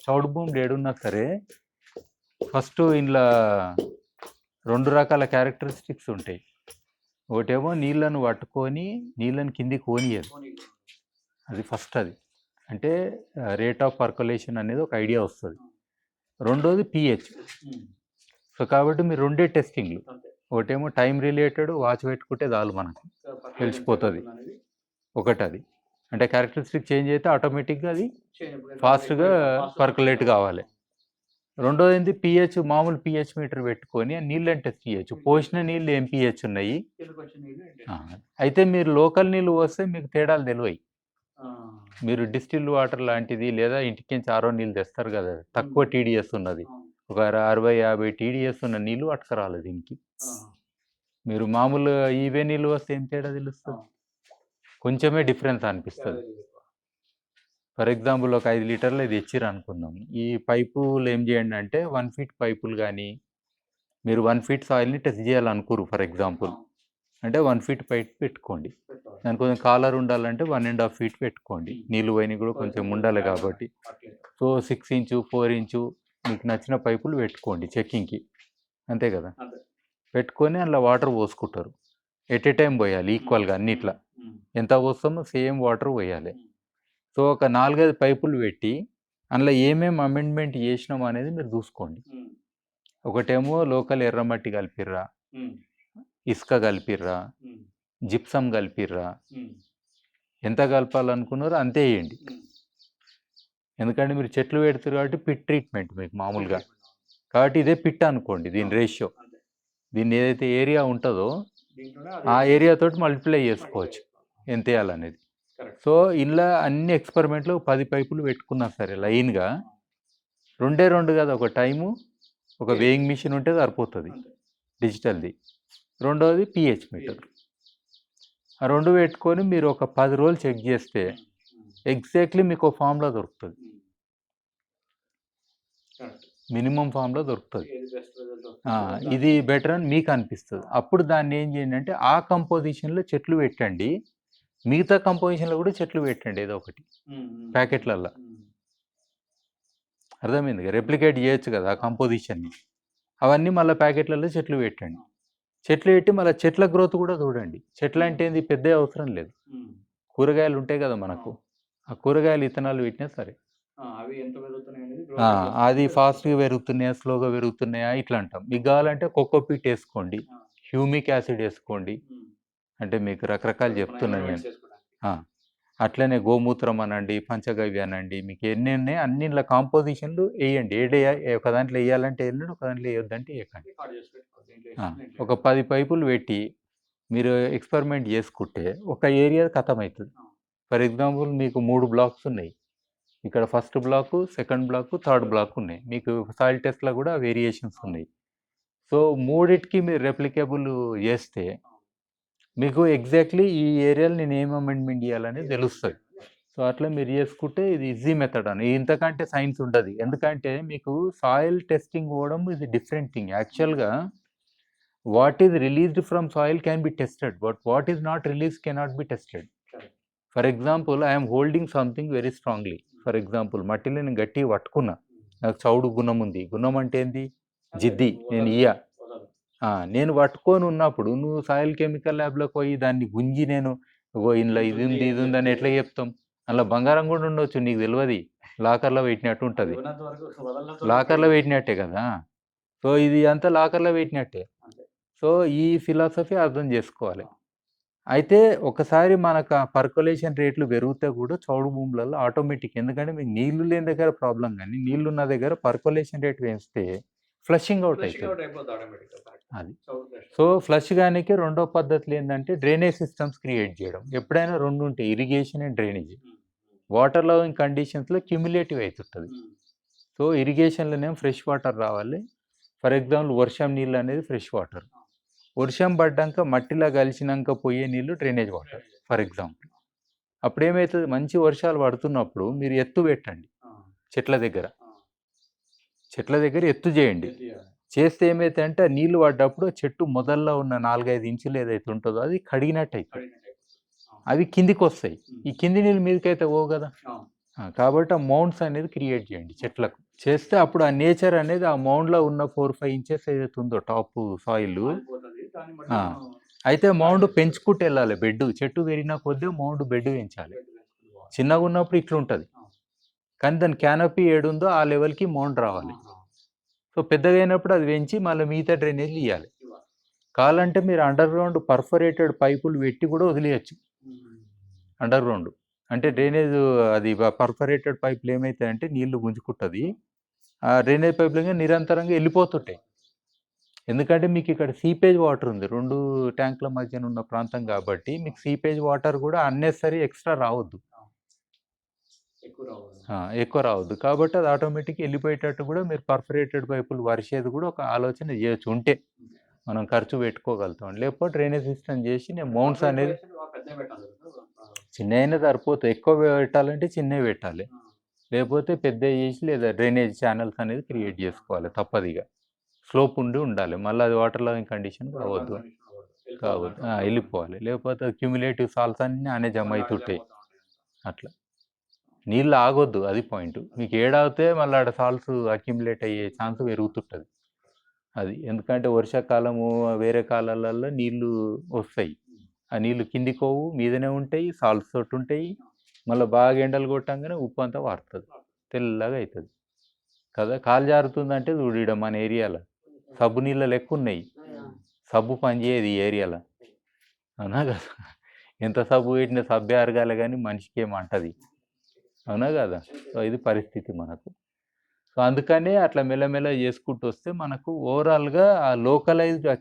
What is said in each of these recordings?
చౌడు భూములు ఏడున్నా సరే ఫస్ట్ ఇందులో 2 రకాల క్యారెక్టరిస్టిక్స్ ఉంటాయి. ఒకటేమో నీళ్ళను పట్టుకొని నీళ్ళని కిందికి పోనీయదు, అది ఫస్ట్. అది అంటే రేట్ ఆఫ్ పర్కులేషన్ అనేది ఒక ఐడియా వస్తుంది. రెండోది పిహెచ్. సో కాబట్టి మీరు 2 టెస్టింగ్లు, ఒకటేమో టైం రిలేటెడ్ వాచ్ పెట్టుకుంటే చాలు మనకు తెలిసిపోతుంది. ఒకటి అది అంటే క్యారెక్టరిస్టిక్ చేంజ్ అయితే ఆటోమేటిక్గా అది ఫాస్ట్గా పర్కులేట్ కావాలి. రెండోది ఏంటి, పిహెచ్ మామూలు పిహెచ్ మీటర్ పెట్టుకొని నీళ్ళని టెస్ట్ చేయొచ్చు. పోసిన నీళ్ళు ఏం పిహెచ్ ఉన్నాయి. అయితే మీరు లోకల్ నీళ్ళు పోస్తే మీకు తేడాలు తెలివాయి. మీరు డిస్టిల్ వాటర్ లాంటిది లేదా ఇంటికించి ఆరో నీళ్ళు తెస్తారు కదా, తక్కువ టీడీఎస్ ఉన్నది, ఒక 60-50 టీడీఎస్ ఉన్న నీళ్ళు పట్టుకురాలి దీనికి. మీరు మామూలు ఈవే నీళ్ళు వస్తే ఏం తేడా తెలుస్తుంది, కొంచెమే డిఫరెన్స్ అనిపిస్తుంది. ఫర్ ఎగ్జాంపుల్ ఒక 5 లీటర్లు ఇది ఇచ్చిర్రు అనుకుందాం. ఈ పైపులు ఏం చేయండి అంటే 1 ఫీట్ పైపులు కానీ మీరు 1 ఫీట్ సాయిల్ని టెస్ట్ చేయాలనుకోరు ఫర్ ఎగ్జాంపుల్, అంటే 1 ఫీట్ పైప్ పెట్టుకోండి. దానికి కొంచెం కాలర్ ఉండాలంటే 1.5 ఫీట్ పెట్టుకోండి, నీళ్ళు పోయినవి కూడా కొంచెం ఉండాలి కాబట్టి. సో 6 ఇంచు 4 ఇంచు మీకు నచ్చిన పైపులు పెట్టుకోండి చెక్కింగ్కి, అంతే కదా. పెట్టుకొని అందులో వాటర్ పోసుకుంటారు. ఎట్ ఏ టైం పోయాలి ఈక్వల్గా అన్నిట్లా, ఎంత పోస్తామో సేమ్ వాటర్ పోయాలి. సో ఒక 4-5 పైపులు పెట్టి అందులో ఏమేమి అమెండ్మెంట్ చేసినాం అనేది మీరు చూసుకోండి. ఒకటేమో లోకల్ ఎర్రమట్టి కలిపిర్రా, ఇసుక కలిపిర్రా, జిప్సమ్ కలిపిర్రా, ఎంత కలపాలనుకున్నారో అంతే వేయండి. ఎందుకంటే మీరు చెట్లు పెడతారు కాబట్టి పిట్ ట్రీట్మెంట్ మీకు మామూలుగా, కాబట్టి ఇదే పిట్ అనుకోండి దీని రేషియో. దీన్ని ఏదైతే ఏరియా ఉంటుందో ఆ ఏరియాతోటి మల్టిప్లై చేసుకోవచ్చు ఎంత వేయాలనేది. సో ఇలా అన్ని ఎక్స్పెరిమెంట్లు 10 పైపులు పెట్టుకున్నా సరే లైన్గా 2 కదా, ఒక టైము ఒక వేయింగ్ మిషన్ ఉంటే సరిపోతుంది డిజిటల్ది. రెండవది పిహెచ్ మీటర్. ఆ 2 పెట్టుకొని మీరు ఒక 10 రోజులు చెక్ చేస్తే ఎగ్జాక్ట్లీ మీకు ఫామ్లో దొరుకుతుంది, మినిమం ఫామ్లో దొరుకుతుంది. ఇది బెటర్ అని మీకు అనిపిస్తుంది. అప్పుడు దాన్ని ఏం చేయండి అంటే ఆ కంపోజిషన్లో చెట్లు పెట్టండి, మిగతా కంపోజిషన్లో కూడా చెట్లు పెట్టండి ఏదో ఒకటి ప్యాకెట్లల్లో. అర్థమైంది కదా, రెప్లికేట్ చేయొచ్చు కదా ఆ కంపోజిషన్ని. అవన్నీ మళ్ళీ ప్యాకెట్లలో చెట్లు పెట్టండి. చెట్లు పెట్టి మళ్ళీ చెట్ల గ్రోత్ కూడా చూడండి. చెట్లు అంటే ఏంది, పెద్ద అవసరం లేదు. కూరగాయలు ఉంటాయి కదా మనకు, ఆ కూరగాయలు విత్తనాలు పెట్టినా సరే అది ఫాస్ట్గా పెరుగుతున్నాయా స్లోగా పెరుగుతున్నాయా ఇట్లా అంటాం. మీకు కావాలంటే కోకోపీట్ వేసుకోండి, హ్యూమిక్ యాసిడ్ వేసుకోండి, అంటే మీకు రకరకాలు చెప్తున్నాను నేను. అట్లనే గోమూత్రం అనండి, పంచగవ్య అనండి, మీకు ఎన్ని ఉన్నాయి అన్ని ఇలా కాంపోజిషన్లు వేయండి. ఒక దాంట్లో వేయాలంటే వేయండి, ఒక దాంట్లో వేయొద్దంటే వేయకండి. ఒక 10 పైపులు పెట్టి మీరు ఎక్స్పెరిమెంట్ చేసుకుంటే ఒక ఏరియా ఖతం అవుతుంది. ఫర్ ఎగ్జాంపుల్ మీకు 3 బ్లాక్స్ ఉన్నాయి, ఇక్కడ first block, second block, third block ఉన్నాయి. మీకు సాయిల్ టెస్ట్లో కూడా వేరియేషన్స్ ఉన్నాయి. సో మూడిటికి మీరు రెప్లికేబుల్ చేస్తే మీకు ఎగ్జాక్ట్లీ ఈ ఏరియాలో నేను ఏం అమెండ్మెంట్ చేయాలనేది తెలుస్తుంది. సో అట్లా మీరు చేసుకుంటే ఇది ఈజీ మెథడ్ అని, ఇంతకంటే సైన్స్ ఉండదు. ఎందుకంటే మీకు సాయిల్ టెస్టింగ్ పోవడం ఇది డిఫరెంట్ థింగ్. యాక్చువల్గా what is released from soil can be tested, but what is not release cannot be tested. For example I'm holding something very strongly. For example మట్టిలో నేను గట్టిగా పట్టుకున్నా, నాకు చౌడు గుణం ఉంది. గుణం అంటే ఏంది, జిద్ది, నేను నేను పట్టుకొని ఉన్నప్పుడు నువ్వు సాయిల్ కెమికల్ ల్యాబ్లోకి పోయి దాన్ని గుంజి నేను ఇందులో ఇది ఉంది ఇది ఉంది అని ఎట్లా చెప్తాం. అందులో బంగారం కూడా ఉండొచ్చు, నీకు తెలియదు. లాకర్లో పెట్టినట్టు ఉంటుంది, లాకర్లో పెట్టినట్టే కదా. సో ఇది అంతా లాకర్లో పెట్టినట్టే. సో ఈ ఫిలాసఫీ అర్థం చేసుకోవాలి. అయితే ఒకసారి మనకు ఆ పర్కులేషన్ రేట్లు పెరిగితే కూడా చౌడు భూములలో ఆటోమేటిక్, ఎందుకంటే మీకు నీళ్లు లేని దగ్గర ప్రాబ్లం, కానీ నీళ్లు ఉన్న దగ్గర పర్కులేషన్ రేట్ పెంచితే ఫ్లషింగ్ అవుట్ అవుతుంది అది. సో ఫ్లష్ గానికి రెండో పద్ధతులు ఏంటంటే డ్రైనేజ్ సిస్టమ్స్ క్రియేట్ చేయడం. ఎప్పుడైనా 2 ఉంటాయి, irrigation and drainage. Water loving కండిషన్స్లో క్యుములేటివ్ అవుతుంటుంది. సో ఇరిగేషన్లోనేమో ఫ్రెష్ వాటర్ రావాలి. ఫర్ ఎగ్జాంపుల్ వర్షం నీళ్ళు అనేది ఫ్రెష్ వాటర్, వర్షం పడ్డాక మట్టిలో కలిసినాక పోయే నీళ్ళు డ్రైనేజ్ వాటర్ ఫర్ ఎగ్జాంపుల్. అప్పుడు ఏమవుతుంది, మంచి వర్షాలు పడుతున్నప్పుడు మీరు ఎత్తు పెట్టండి, చెట్ల దగ్గర ఎత్తు చేయండి. చేస్తే ఏమైతే అంటే నీళ్లు పడ్డప్పుడు చెట్టు మొదల్లో ఉన్న 4-5 ఇంచులు ఏదైతే ఉంటుందో అది కడిగినట్టు అవుతుంది, అవి కిందికి వస్తాయి. ఈ కింది నీళ్ళు మీదకైతే పోవు కదా, కాబట్టి ఆ మౌండ్స్ అనేది క్రియేట్ చేయండి చెట్లకు. చేస్తే అప్పుడు ఆ నేచర్ అనేది ఆ మౌండ్‌లో ఉన్న 4, 5 ఇంచెస్ ఏదైతే ఉందో టాపు సాయిలు ఆ! అయితే మౌండ్ పెంచుకుంటూ వెళ్ళాలి బెడ్. చెట్టు పెరిగిన కొద్దీ మౌండ్ బెడ్ పెంచాలి. చిన్నగున్నప్పుడు ఇట్లుంటది. కానీ దాని క్యానపీ ఏడుందో ఆ లెవెల్‌కి మౌండ్ రావాలి. సో, పెద్దగా అయినప్పుడు అది పెంచి మళ్ళీ మిగతా డ్రైనేజ్‌లు ఇయ్యాలి. కావాలంటే మీరు అండర్ గ్రౌండ్ పర్ఫోరేటెడ్ పైపులు పెట్టి కూడా వదిలేయచ్చు. Under ground. అంటే డ్రైనేజ్ అది పర్ఫోరేటెడ్ పైపులు ఏమైతాయంటే నీళ్లు గుంజుకుంటది. ఆ డ్రైనేజ్ పైపులు నిరంతరంగా వెళ్ళిపోతుంటాయి. ఎందుకంటే మీకు ఇక్కడ సీపేజ్ వాటర్ ఉంది. 2 ట్యాంకుల మధ్యన ఉన్న ప్రాంతం కాబట్టి మీకు సీపేజ్ వాటర్ కూడా అన్నెసెసరీ ఎక్స్‌ట్రా రావద్దు. ఎక్కువ రావద్దు. కాబట్టి అది ఆటోమేటిక్‌గా వెళ్ళిపోయేటట్టు కూడా మీరు పర్ఫోరేటెడ్ పైపులు వరిసేది కూడా ఒక ఆలోచన చేయొచ్చు ఉంటే. మనం ఖర్చు పెట్టుకోగలుగుతాం. లేకపోతే డ్రైనేజ్ సిస్టమ్ చేసి నేను మౌంట్స్ అనేది చిన్నయైనా సరిపోతాయి. ఎక్కువ పెట్టాలంటే చిన్నవి పెట్టాలి. లేకపోతే పెద్దవి చేసి లేదా డ్రైనేజ్ ఛానల్స్ అనేది క్రియేట్ చేసుకోవాలి తప్పదిగా. స్లోప్ ఉండాలి. మళ్ళీ అది వాటర్ లాగింగ్ కండిషన్ కావద్దు. వెళ్ళిపోవాలి. లేకపోతే క్యుములేటివ్ సాల్ట్స్ అన్నీ ఆనే జమ అవుతుంటాయి. అట్లా. నీళ్ళు ఆగొద్దు అది పాయింట్. మీకు ఏడాగితే మళ్ళీ ఆడ సాల్ట్స్ అక్యుములేట్ అయ్యే ఛాన్స్ పెరుగుతుంటది. అది. ఎందుకంటే వర్షాకాలము వేరే కాలాలలో నీళ్ళు వస్తాయి. ఆ నీళ్ళు కిందికి పోవు, మీదనే ఉంటాయి, సాల్ట్స్ తోటి ఉంటాయి. మళ్ళీ బాగా ఎండలు కొట్టంగానే ఉప్పు అంతా వారుతుంది. తెల్లగా అవుతుంది కదా. కాలు జారుతుందంటే చూడు ఈడ మన ఏరియాలో సబ్బు నీళ్ళ లెక్క ఉన్నాయి. సబ్బు పనిచేయదు ఈ ఏరియాలో. అవునా కదా. ఎంత సబ్బు పెట్టినా సబ్బే అరగాలి కానీ మనిషికి ఏమంటది. అవునా కదా. సో ఇది పరిస్థితి మనకు. సో అందుకనే అట్లా మెల్లమెల్ల చేసుకుంటూ వస్తే మనకు ఓవరాల్‌గా ఆ లోకలైజ్డ్ ఆ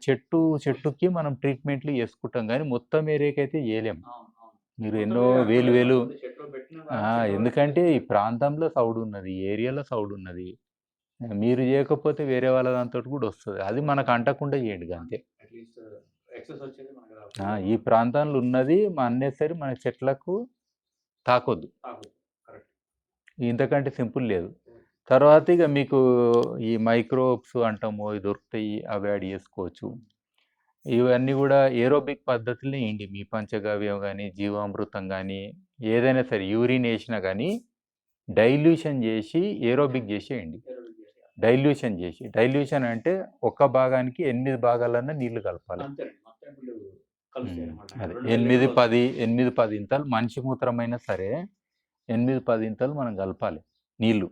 చెట్టుకి మనం ట్రీట్మెంట్లు చేసుకుంటాం కానీ మొత్తం ఏరియాకైతే చేయలేం. మీరు ఎన్నో వేలు ఎందుకంటే ఈ ప్రాంతంలో సౌడు ఉన్నది. ఈ ఏరియాలో సౌడు ఉన్నది. మీరు చేయకపోతే వేరే వాళ్ళ దాంతోటి కూడా వస్తది. అది మనకు అంటకుండా చేయండి అంతే. ఈ ప్రాంతంలో ఉన్నది అన్నెసరీ మన చెట్లకు తాకొద్దు. ఇంతకంటే సింపుల్ లేదు. తర్వాత ఇక మీకు ఈ మైక్రోబ్స్ అంటాము ఇవి దొరుకుతాయి. అవి యాడ్ చేసుకోవచ్చు. ఇవన్నీ కూడా ఏరోబిక్ పద్ధతులనే వేయండి. మీ పంచగవ్యం కానీ జీవామృతం కానీ ఏదైనా సరే యూరిన్ వేసినా కానీ డైల్యూషన్ చేసి ఏరోబిక్ చేసేయండి. డైల్యూషన్ అంటే ఒక్క భాగానికి 8 భాగాలన్నా నీళ్లు కలపాలి. అదే 8, 10 ఇంతలు మనిషి మూత్రమైనా సరే 8, 10 ఇంతలు మనం కలపాలి నీళ్లు.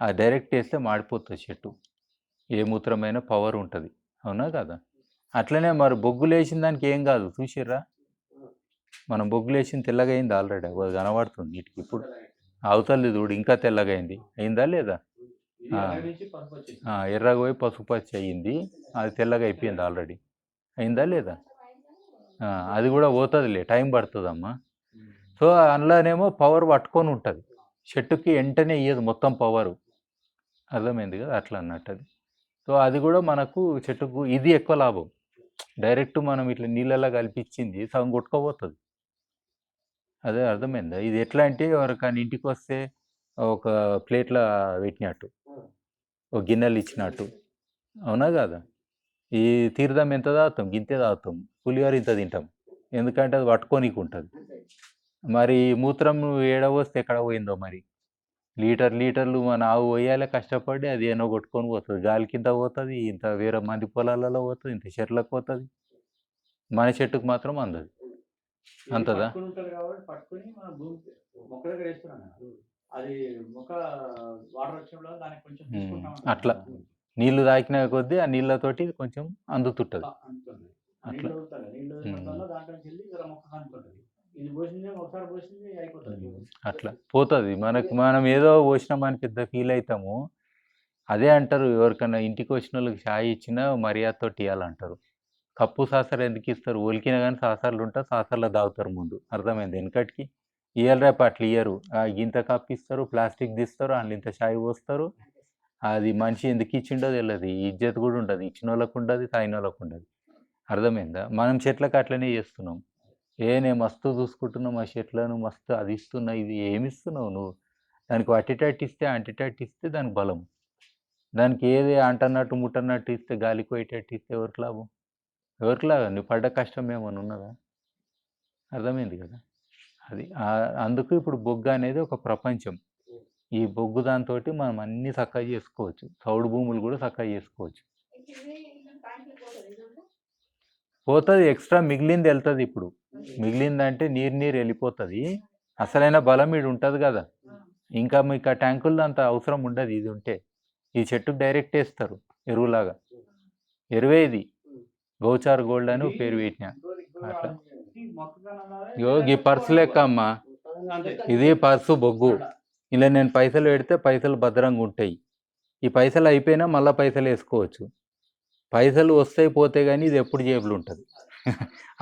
అది డైరెక్ట్ వేస్తే మాడిపోతుంది చెట్టు. ఏ మూత్రమైనా పవర్ ఉంటుంది. అవునా కదా. అట్లనే మరి బొగ్గులు వేసిన దానికి ఏం కాదు చూసిర్రా. మనం బొగ్గులు వేసింది తెల్లగా అయింది ఆల్రెడీ. అది కనబడుతుంది నీటికి. ఇప్పుడు అవతలది చూడు ఇంకా తెల్లగా అయింది. అయిందా లేదా. ఎర్రగా పోయి పసుపు పచ్చి అయ్యింది. అది తెల్లగా అయిపోయింది ఆల్రెడీ. అయిందా లేదా. అది కూడా పోతుందిలే, టైం పడుతుందమ్మా. సో అందులోనేమో పవర్ పట్టుకొని ఉంటుంది. చెట్టుకి వెంటనే ఇయ్యదు మొత్తం పవరు. అర్థమైంది కదా. అట్లా అన్నట్టు అది. సో అది కూడా మనకు చెట్టుకు ఇది ఎక్కువ లాభం. డైరెక్ట్ మనం ఇట్లా నీళ్ళలో కలిపిచ్చింది సగం కొట్టుకోపోతుంది. అదే అర్థమైందా. ఇది ఎట్లా అంటే ఎవరికైనా ఇంటికి వస్తే ఒక ప్లేట్లో పెట్టినట్టు, ఒక గిన్నెలు ఇచ్చినట్టు. అవునా కదా. ఈ తీర్థం ఎంత తాగుతాం, గింతే తాగుతాం. పులిహోర ఇంత తింటాం. ఎందుకంటే అది పట్టుకోనీకి ఉంటుంది. మరి మూత్రం ఏడ పోస్తే ఎక్కడ పోయిందో మరి. లీటర్లు మన ఆవు పోయాలి కష్టపడి, అది ఏనో కొట్టుకొని పోతుంది. గాలి కింద పోతుంది, ఇంత వేరే మంది పొలాలలో పోతుంది, ఇంత చెట్లకు పోతుంది. మన చెట్టుకు మాత్రం అందదు. అంతదా. అట్లా నీళ్లు తాకిన కొద్దీ ఆ నీళ్ళతోటి కొంచెం అందుతుంటది. అట్లా అట్లా పోతుంది. మనం ఏదో పోసినామని పెద్ద ఫీల్ అవుతాము. అదే అంటారు ఎవరికైనా ఇంటికి వచ్చిన వాళ్ళకి చాయ్ ఇచ్చినా మర్యాదతోటి ఇవ్వాలంటారు. కప్పు సాసర ఎందుకు ఇస్తారు. ఒలికినా కానీ సాసర్లు ఉంటారు, సాసర్లో తాగుతారు ముందు. అర్థమైంది. వెనకటికి ఇయ్యాలి రేపు అట్లా ఇయ్యరు. ఇంత కప్పు ఇస్తారు, ప్లాస్టిక్ తీస్తారు, అందులో ఇంత చాయ్ పోస్తారు. అది మనిషి ఎందుకు ఇచ్చిండో తెలియదు. ఇజ్జత్ కూడా ఉండదు. ఇచ్చిన వాళ్ళకు ఉండదు, తాగిన వాళ్ళకు ఉండదు. అర్థమైందా. మనం చెట్లకు అట్లనే చేస్తున్నాం. నేను మస్తు చూసుకుంటున్నావు మా చెట్లను, మస్తు అది ఇస్తున్నా, ఇది ఏమి ఇస్తున్నావు నువ్వు. దానికి అట్టిటట్టు ఇస్తే దానికి బలం. దానికి ఏది అంటన్నట్టు ముట్టన్నట్టు ఇస్తే, గాలికి పోయేటట్టు ఇస్తే ఎవరికి లాభం. ఎవరికి లాభం. నువ్వు పడ్డ కష్టం ఏమైనా ఉన్నదా. అర్థమైంది కదా. అది అందుకు ఇప్పుడు బొగ్గు అనేది ఒక ప్రపంచం. ఈ బొగ్గు దాంతోటి మనం అన్ని చక్కగా చేసుకోవచ్చు. చౌడు భూములు కూడా చక్కగా చేసుకోవచ్చు. పోతుంది ఎక్స్ట్రా మిగిలింది వెళ్తుంది. ఇప్పుడు మిగిలిందంటే నీరు వెళ్ళిపోతుంది. అసలైన బలం ఇది ఉంటుంది కదా. ఇంకా మీకు ఆ ట్యాంకుల్లో అంత అవసరం ఉండదు. ఇది ఉంటే ఈ చెట్టుకు డైరెక్ట్ వేస్తారు ఎరువులాగా. ఎరువే ఇది గోచార్ గోల్డ్ అని పేరు పెట్టిన. అట్లా ఈ పర్సు లెక్క అమ్మా, ఇది పర్సు బొగ్గు. ఇలా నేను పైసలు పెడితే పైసలు భద్రంగా ఉంటాయి. ఈ పైసలు అయిపోయినా మళ్ళీ పైసలు వేసుకోవచ్చు. పైసలు వస్తాయి పోతే కానీ ఇది ఎప్పుడు జేబులు ఉంటుంది.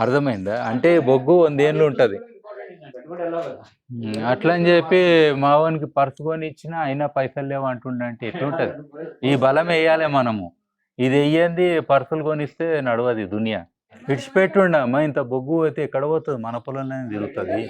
అర్థమైందా? అంటే బొగ్గు 100 ఏళ్ళు ఉంటుంది. అట్లా అని చెప్పి మావానికి పర్సు కొని ఇచ్చినా అయినా పైసలు లేవు అంటుండంటే ఎట్లుంటుంది? ఈ బలం వేయాలి మనము. ఇది వెయ్యింది పర్సులు కొనిస్తే నడవది దునియా. విడిచిపెట్టుండమ్మా, ఇంత బొగ్గు అయితే ఎక్కడ పోతుంది? మన పొలంలోనే తిరుగుతుంది.